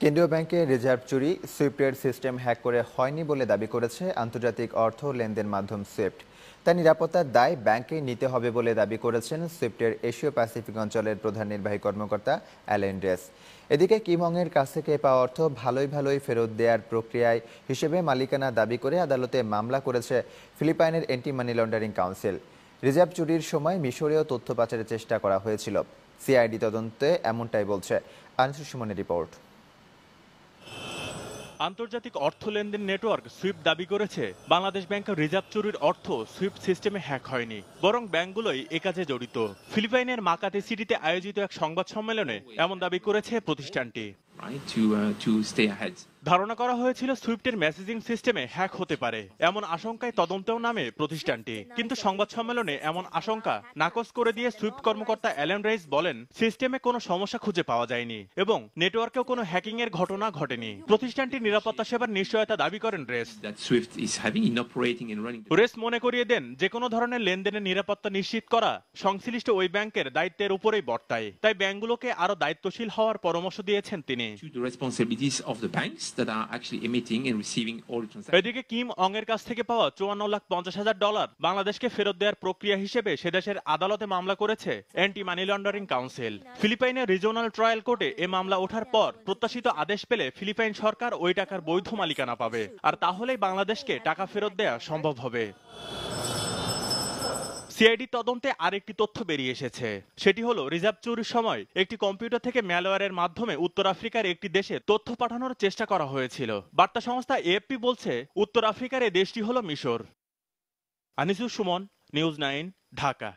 কেন্দ্রীয় ব্যাংকের রিজার্ভ চুরি সুইফটের সিস্টেম হ্যাক করে হয়নি বলে দাবি করেছে আন্তর্জাতিক অর্থ লেনদেন মাধ্যম সুইফট। তার নিরাপত্তার দায় ব্যাংকে নিতে হবে বলে দাবি করেছেন সুইফটের এশীয় প্যাসিফিক অঞ্চলের প্রধান নির্বাহী কর্মকর্তা অ্যালেন ডেস। এদিকে কিম এর কাছ থেকে পাওয়া অর্থ ভালোই ফেরত দেওয়ার প্রক্রিয়ায় হিসেবে মালিকানা দাবি করে আদালতে মামলা করেছে ফিলিপাইনের anti money laundering council. Reserve চুরির সময় মিশরীয় তথ্য পাচারের চেষ্টা করা হয়েছিল। সিআইডি তদন্তে এমনটাই বলছে। আনিসুর সুমনের রিপোর্ট। আন্তর্জাতিক অর্থ লেনদেন নেটওয়ার্ক সুইফট দাবি করেছে বাংলাদেশ ব্যাংকের রিজার্ভ চুরির অর্থ সুইফট সিস্টেমে হ্যাক হয়নি, বরং ব্যাংকগুলোই এ কাজে জড়িত। ফিলিপাইনের মাকাতে সিটিতে আয়োজিত এক সংবাদ সম্মেলনে এমন দাবি করেছে প্রতিষ্ঠানটি। ধারণা করা হয়েছিল সুইফটের মেসেজিং সিস্টেমে হ্যাক হতে পারে, এমন আশঙ্কায় তদন্তেও নামে প্রতিষ্ঠানটি। কিন্তু সংবাদ সম্মেলনে এমন আশঙ্কা নাকচ করে দিয়ে সুইফট কর্মকর্তা অ্যালেন রেইস বলেন, সিস্টেমে কোনো সমস্যা খুঁজে পাওয়া যায়নি এবং নেটওয়ার্কেও কোনো হ্যাকিং এর ঘটনা ঘটেনি। প্রতিষ্ঠানটির নিরাপত্তা সেবার নিশ্চয়তা দাবি করেন রেস। রেস মনে করিয়ে দেন, যে কোনো ধরনের লেনদেনের নিরাপত্তা নিশ্চিত করা সংশ্লিষ্ট ওই ব্যাংকের দায়িত্বের উপরেই বর্তায়। তাই ব্যাংকগুলোকে আরো দায়িত্বশীল হওয়ার পরামর্শ দিয়েছেন তিনি। এদিকে কিম এর কাছ থেকে পাওয়া $54,50,000 বাংলাদেশকে ফেরত দেওয়ার প্রক্রিয়া হিসেবে সে দেশের আদালতে মামলা করেছে অ্যান্টি মানি লন্ডারিং কাউন্সিল। ফিলিপাইনের রিজিওনাল ট্রায়াল কোর্টে এ মামলা ওঠার পর প্রত্যাশিত আদেশ পেলে ফিলিপাইন সরকার ওই টাকার বৈধ মালিকানা পাবে, আর তাহলেই বাংলাদেশকে টাকা ফেরত দেয়া সম্ভব হবে। সিআইডি তদন্তে আরেকটি তথ্য বেরিয়ে এসেছে। সেটি হলো, রিজার্ভ চুরির সময় একটি কম্পিউটার থেকে ম্যালওয়্যারের মাধ্যমে উত্তর আফ্রিকার একটি দেশে তথ্য পাঠানোর চেষ্টা করা হয়েছিল। বার্তা সংস্থা এএফপি বলছে, উত্তর আফ্রিকার এই দেশটি হলো মিশর। আনিসুর সুমন, নিউজ 9, ঢাকা।